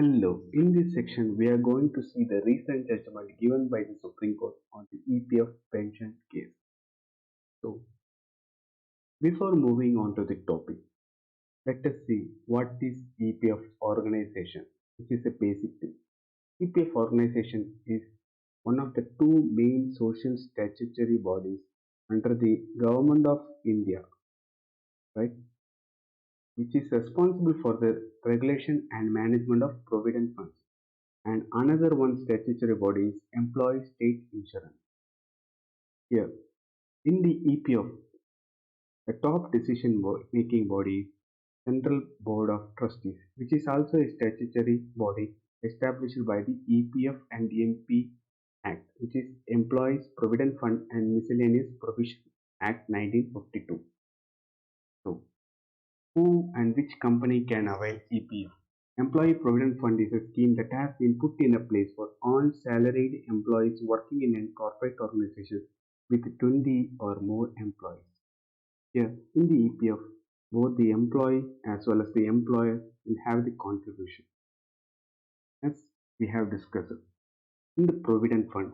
Hello, in this section we are going to see the recent judgment given by the Supreme Court on the EPF pension case. So, before moving on to the topic, let us see what is EPF organization, which is a basic thing. EPF organization is one of the two main social statutory bodies under the Government of India, right, which is responsible for the regulation and management of provident funds. And another one statutory body is Employee State Insurance. Here, in the EPF, the top decision making body is Central Board of Trustees, which is also a statutory body established by the EPF and MP Act, which is Employees Provident Fund and Miscellaneous Provision Act 1952. So, who and which company can avail EPF? Employee Provident Fund is a scheme that has been put in a place for all salaried employees working in a corporate organization with 20 or more employees. Here, in the EPF, both the employee as well as the employer will have the contribution, as we have discussed. In the Provident Fund,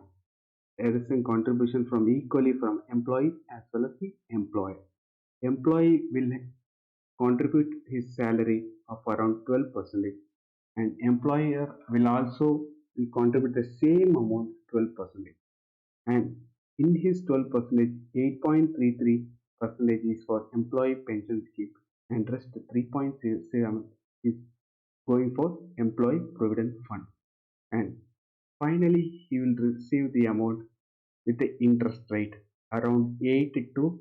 there is a contribution from equally from employee as well as the employer. Employee will contribute his salary of around 12%, and employer will also contribute the same amount 12%, and in his 12%, 8.33% is for employee pension scheme and rest 3.07 is going for employee provident fund, and finally he will receive the amount with the interest rate around 8 to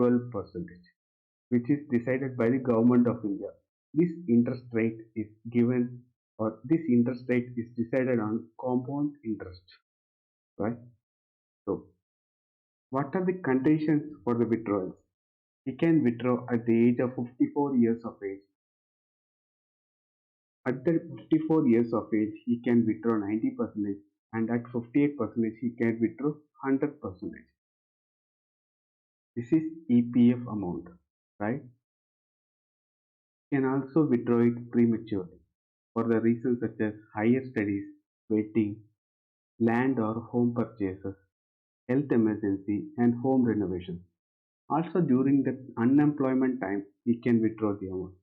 12%, which is decided by the government of India. This interest rate is given, or this interest rate is decided on compound interest, right? So, what are the conditions for the withdrawals? He can withdraw at the age of 54 years of age. At the 54 years of age, he can withdraw 90%, and at 58%, he can withdraw 100%. This is EPF amount, right? He can also withdraw it prematurely for the reasons such as higher studies, wedding, land or home purchases, health emergency, and home renovation. Also, during the unemployment time, he can withdraw the amount.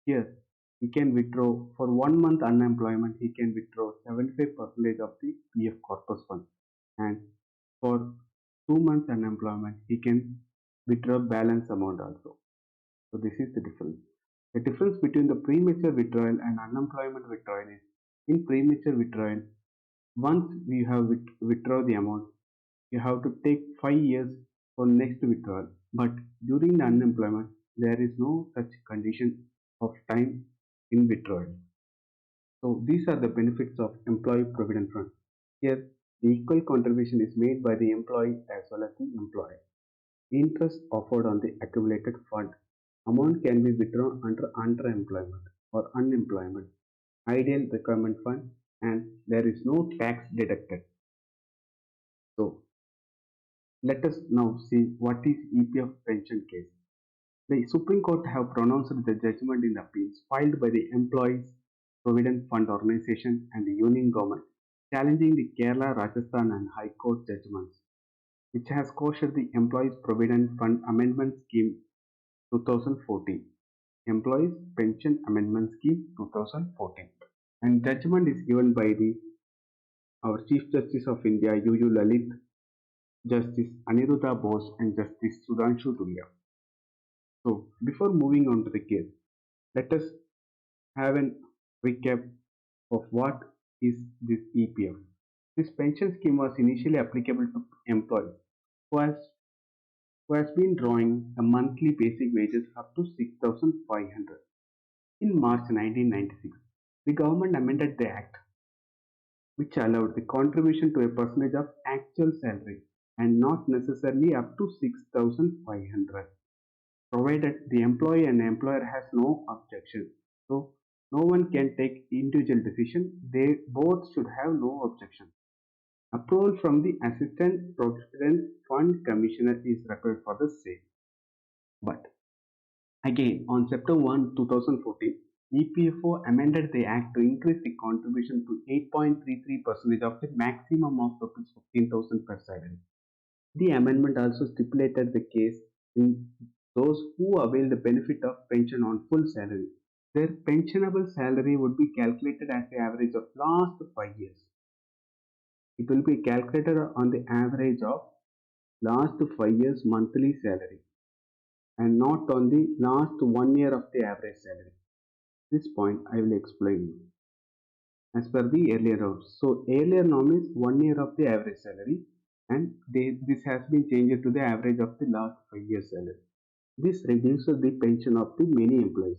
Here, he can withdraw for 1 month unemployment, he can withdraw 75% of the PF corpus fund, and for 2 months unemployment, he can withdraw balance amount also. So, this is the difference. The difference between the premature withdrawal and unemployment withdrawal is in premature withdrawal, once we have withdraw the amount, you have to take 5 years for next withdrawal. But during the unemployment, there is no such condition of time in withdrawal. So these are the benefits of employee provident fund. Here, the equal contribution is made by the employee as well as the employer. Interest offered on the accumulated fund. Amount can be withdrawn under underemployment or unemployment, ideal requirement fund, and there is no tax deducted. So let us now see what is EPF pension case. The Supreme Court have pronounced the judgment in the appeals filed by the Employees Provident Fund Organization and the Union Government, challenging the Kerala, Rajasthan and High Court judgments, which has quashed the Employees Provident Fund Amendment Scheme 2014, Employees Pension Amendment Scheme 2014, and judgment is given by our Chief Justice of India, UU Lalit, Justice Aniruddha Bose and Justice Sudhanshu Dulia. So, before moving on to the case, let us have a recap of what is this EPF. This pension scheme was initially applicable to employees who has been drawing a monthly basic wages up to 6,500. In March 1996, the government amended the act, which allowed the contribution to a percentage of actual salary and not necessarily up to 6,500, provided the employee and employer has no objection. So no one can take individual decision. They both should have no objection. Approval from the Assistant Provident Fund Commissioner is required for the same. But again, on September 1, 2014, EPFO amended the Act to increase the contribution to 8.33% of the maximum of rupees 15,000 per salary. The amendment also stipulated the case in those who avail the benefit of pension on full salary. Their pensionable salary would be calculated as the average of last 5 years. It will be calculated on the average of last 5 years monthly salary and not on the last 1 year of the average salary. This point I will explain you as per the earlier norms. So earlier norm is 1 year of the average salary and this has been changed to the average of the last 5 years salary. This reduces the pension of the many employees.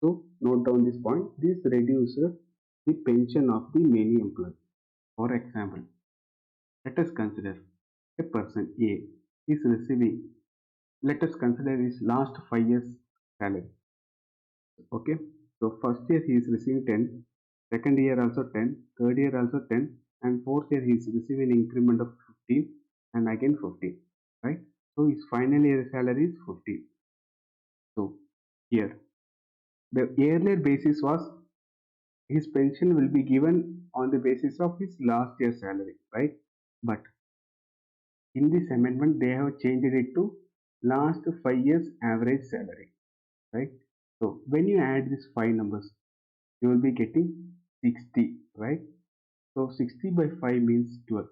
So note down this point. This reduces the pension of the many employees. For example, let us consider a person A is receiving, let us consider his last 5 years salary. Okay, so first year he is receiving 10, second year also 10, third year also 10, and fourth year he is receiving an increment of 15 and again 15, right? So his final year salary is 15. So here the earlier basis was his pension will be given on the basis of his last year salary, right? But in this amendment they have changed it to last 5 years average salary, right? So when you add these five numbers, you will be getting 60, right? So 60 by 5 means 12.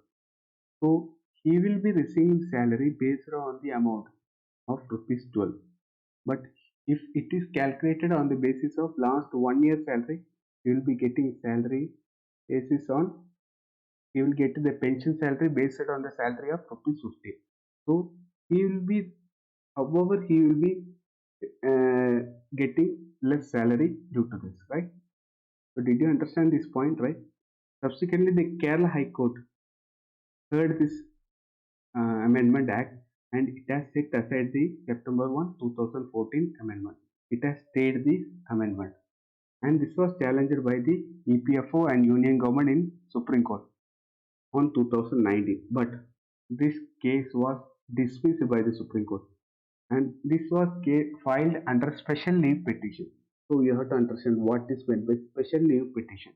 So he will be receiving salary based on the amount of rupees 12. But if it is calculated on the basis of last 1 year salary, you will be getting salary basis on, he will get the pension salary based on the salary of rupees 50. So he will be, however, he will be getting less salary due to this, right? So did you understand this point, right? Subsequently, the Kerala High Court heard this Amendment Act and it has set aside the September 1, 2014 amendment. It has stayed the amendment and this was challenged by the EPFO and Union Government in Supreme Court on 2019. But this case was dismissed by the Supreme Court and this was filed under special leave petition. So you have to understand what is meant by special leave petition.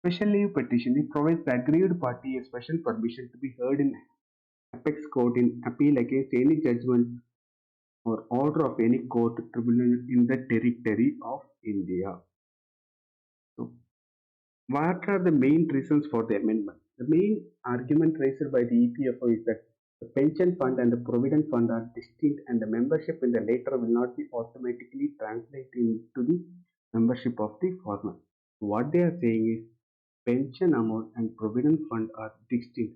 Special leave petition, it provides the aggrieved party a special permission to be heard in apex court in appeal against any judgment or order of any court tribunal in the territory of India. So, what are the main reasons for the amendment? The main argument raised by the EPFO is that the pension fund and the provident fund are distinct and the membership in the latter will not be automatically translated into the membership of the former. What they are saying is pension amount and provident fund are distinct.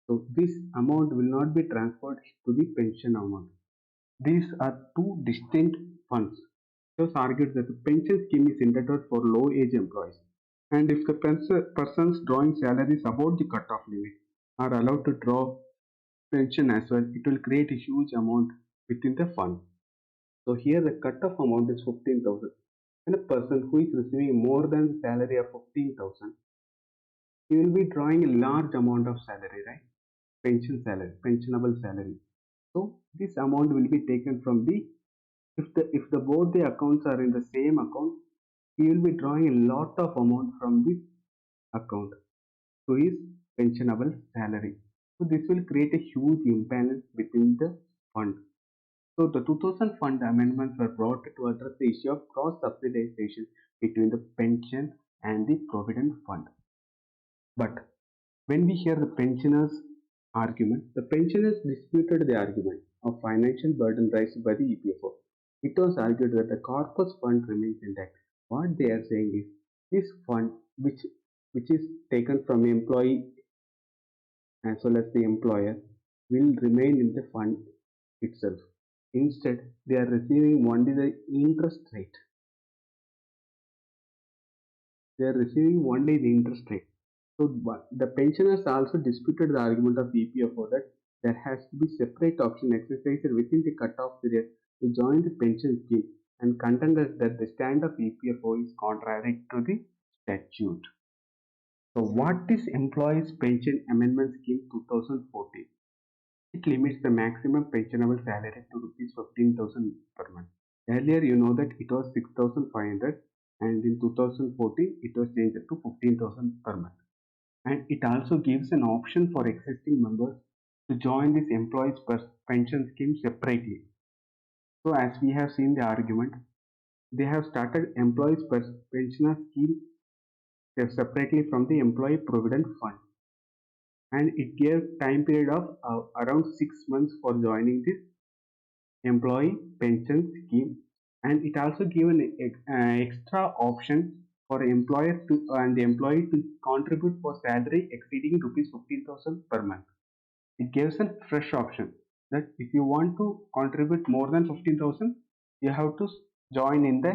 So this amount will not be transferred to the pension amount. These are two distinct funds. It was argued that the pension scheme is intended for low age employees and if the persons drawing salaries above the cut-off limit are allowed to draw pension as well, it will create a huge amount within the fund. So here the cut-off amount is 15,000 and a person who is receiving more than the salary of 15,000, he will be drawing a large amount of salary, right? Pension salary, pensionable salary. So this amount will be taken from the, if the both the accounts are in the same account, he will be drawing a lot of amount from this account to his pensionable salary. So this will create a huge imbalance within the fund. So the 2000 fund amendments were brought to address the issue of cross subsidization between the pension and the provident fund. But when we hear the pensioners' argument, the pensioners disputed the argument of financial burden raised by the EPFO. It was argued that the corpus fund remains intact. What they are saying is this fund, which is taken from employee as well as the employer, will remain in the fund itself. Instead, they are receiving only the interest rate. They are receiving only the interest rate. So the pensioners also disputed the argument of EPFO that there has to be separate option exercised within the cut-off period to join the pension scheme and contended that the stand of EPFO is contrary to the statute. So what is Employees Pension Amendment Scheme 2014? It limits the maximum pensionable salary to rupees 15,000 per month. Earlier you know that it was 6,500 and in 2014 it was changed to 15,000 per month. And it also gives an option for existing members to join this employees pension scheme separately. So as we have seen the argument, they have started employees pensioner scheme separately from the employee provident fund, and it gave time period of around 6 months for joining this employee pension scheme, and it also given extra option for employer to and the employee to contribute for salary exceeding rupees 15,000 per month. It gives a fresh option that if you want to contribute more than 15,000, you have to join in the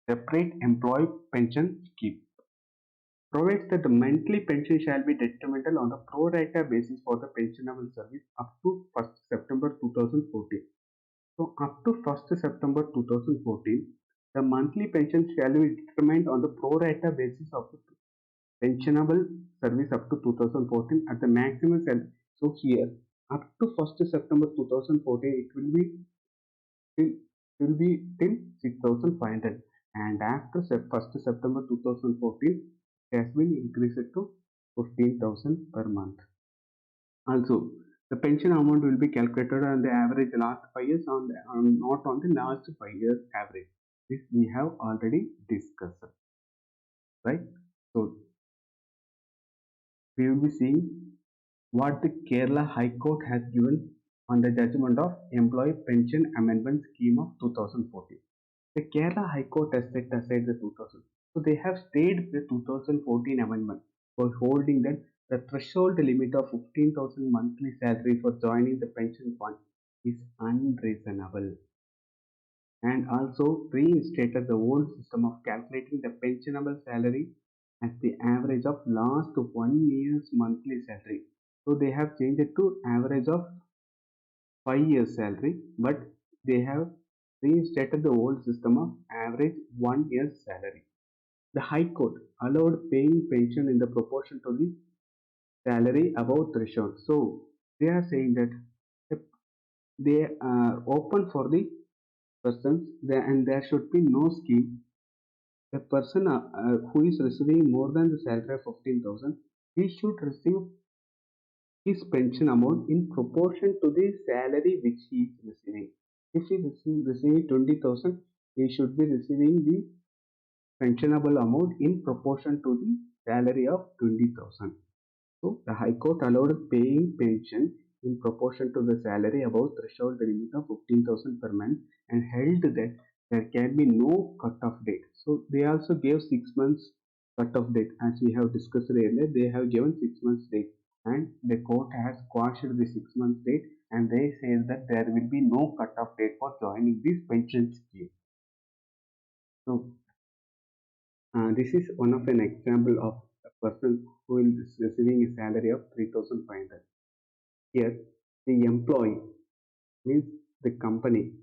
separate employee pension scheme. Provides that the monthly pension shall be detrimental on the pro rata basis for the pensionable service up to 1st September 2014. So up to 1st September 2014, the monthly pension shall be determined on the pro rata basis of the pensionable service up to 2014 at the maximum salary. So here, up to 1st September 2014, it will be till 6,500, and after 1st September 2014, it has been increased to 15,000 per month. Also, the pension amount will be calculated on the average last 5 years, not on the last 5 years average. This we have already discussed, right? So we will be seeing what the Kerala High Court has given on the judgment of Employee Pension Amendment Scheme of 2014. The Kerala High Court has set aside the 2000. So they have stayed the 2014 amendment for holding that the threshold limit of 15,000 monthly salary for joining the pension fund is unreasonable, and also reinstated the old system of calculating the pensionable salary as the average of last 1 year's monthly salary. So they have changed it to average of 5 years salary, but they have reinstated the old system of average 1 year's salary. The High Court allowed paying pension in the proportion to the salary above threshold. So they are saying that they are open for the persons there, and there should be no scheme. A person who is receiving more than the salary of 15,000, he should receive his pension amount in proportion to the salary which he is receiving. If he is receiving 20,000, he should be receiving the pensionable amount in proportion to the salary of 20,000. So the High Court allowed paying pension in proportion to the salary above threshold limit of 15,000 per month, and held that there can be no cut-off date. So they also gave 6 months cut-off date, as we have discussed earlier. They have given 6 months date, and the court has quashed the 6 months date, and they say that there will be no cut-off date for joining this pension scheme. So this is one of an example of a person who is receiving a salary of 3,500. Here, the employee means the company,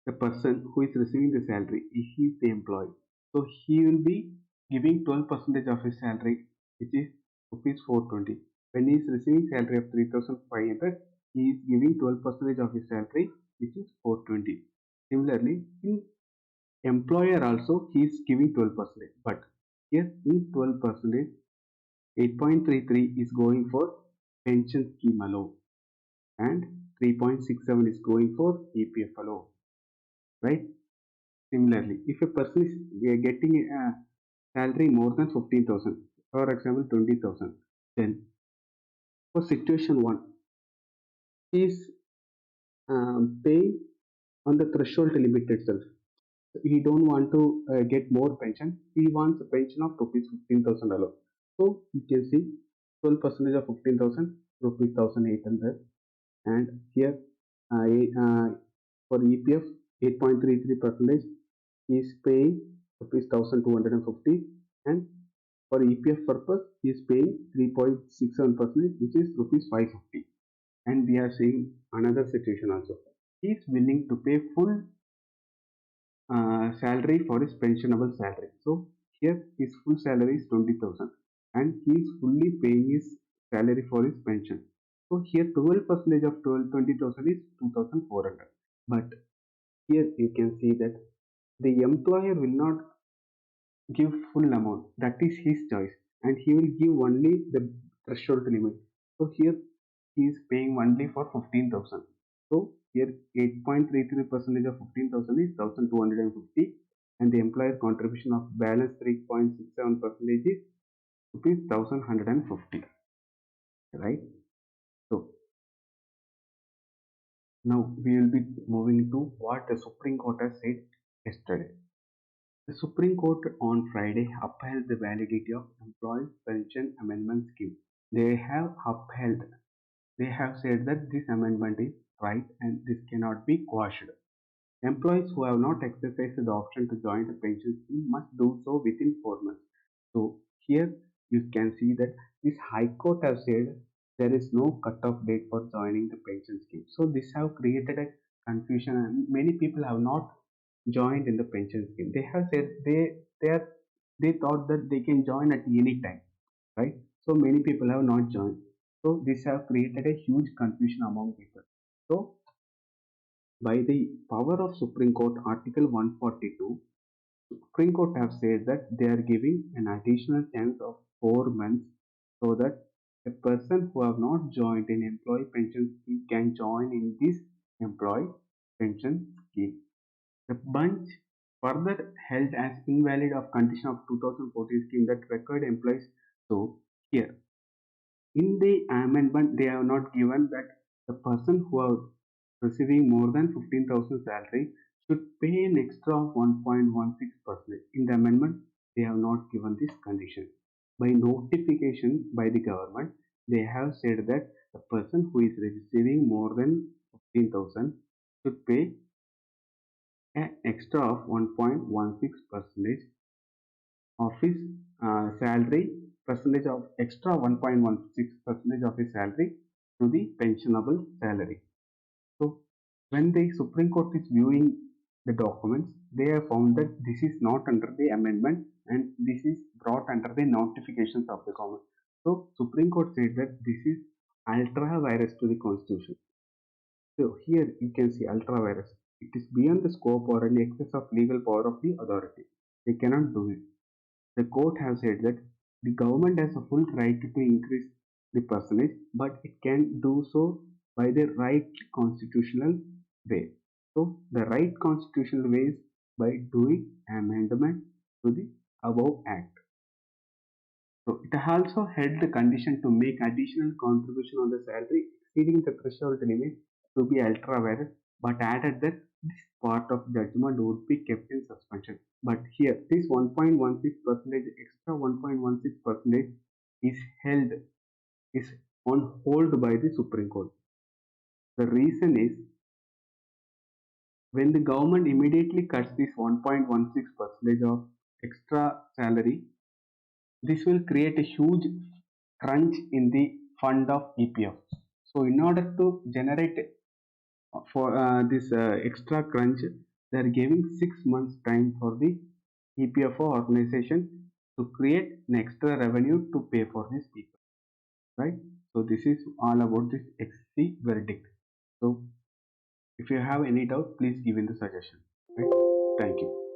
the person who is receiving the salary, he is the employee. So he will be giving 12% of his salary, which is rupees 420. When he is receiving salary of 3,500, he is giving 12% of his salary, which is 420. Similarly, in employer also he is giving 12%, but here in 12%, 8.33 is going for pension scheme alone, and 3.67 is going for EPF alone, right? Similarly, if a person is getting a salary more than 15,000, for example 20,000, then for situation 1, he is paying on the threshold limit itself. He don't want to get more pension. He wants a pension of rupees 15,000 alone. So you can see 12% of 15,000 rupees 1,800, and here for EPF 8.33% is paying rupees 1,250, and for EPF purpose he is paying 3.67%, which is rupees 550. And we are seeing another situation also. He is willing to pay full salary for his pensionable salary. So here his full salary is 20,000, and he is fully paying his salary for his pension. So here 12% of 20,000 is 2,400. But here you can see that The employer will not give full amount. That is his choice, and he will give only the threshold limit. So here he is paying only for 15,000. So here 8.33 percentage of 15,000 is 1,250, and the employer contribution of balance 3.67 percentage is rupees 1,150. Right. So now we will be moving to what the Supreme Court has said yesterday. The Supreme Court on Friday upheld the validity of Employees Pension Amendment Scheme. They have upheld, they have said that this amendment is right and this cannot be quashed. Employees who have not exercised the option to join the pension scheme must do so within 4 months. So here you can see that this High Court has said there is no cut-off date for joining the pension scheme. So this have created a confusion, and many people have not joined in the pension scheme. They have said they thought that they can join at any time, right? So many people have not joined. So this have created a huge confusion among people. So by the power of Supreme Court, Article 142, Supreme Court have said that they are giving an additional chance of 4 months so that a person who have not joined an employee pension scheme can join in this employee pension scheme. The bunch further held as invalid of condition of 2014 scheme that required employees. So here in the amendment, they have not given that the person who are receiving more than 15,000 salary should pay an extra of 1.16%. In the amendment, they have not given this condition. By notification by the government, they have said that the person who is receiving more than 15,000 should pay an extra of 1.16% of his salary, percentage of extra 1.16% of his salary to the pensionable salary. So when the Supreme Court is viewing the documents, they have found that this is not under the amendment and this is brought under the notifications of the government. So Supreme Court said that this is ultra virus to the constitution. So here you can see ultra virus. It is beyond the scope or any excess of legal power of the authority. They cannot do it. The court has said that the government has a full right to increase the percentage, but it can do so by the right constitutional way. So the right constitutional way is by doing amendment to the above act. So it also held the condition to make additional contribution on the salary exceeding the threshold limit to be ultra virus, but added that this part of judgment would be kept in suspension. But here, this 1.16 percentage, extra 1.16 percentage is held, is on hold by the Supreme Court. The reason is when the government immediately cuts this 1.16 percentage of extra salary, this will create a huge crunch in the fund of EPF. So in order to generate for this extra crunch, they are giving 6 months time for the EPFO organization to create an extra revenue to pay for these people, right? So this is all about this XC verdict. So if you have any doubt, please give in the suggestion. Right? Thank you.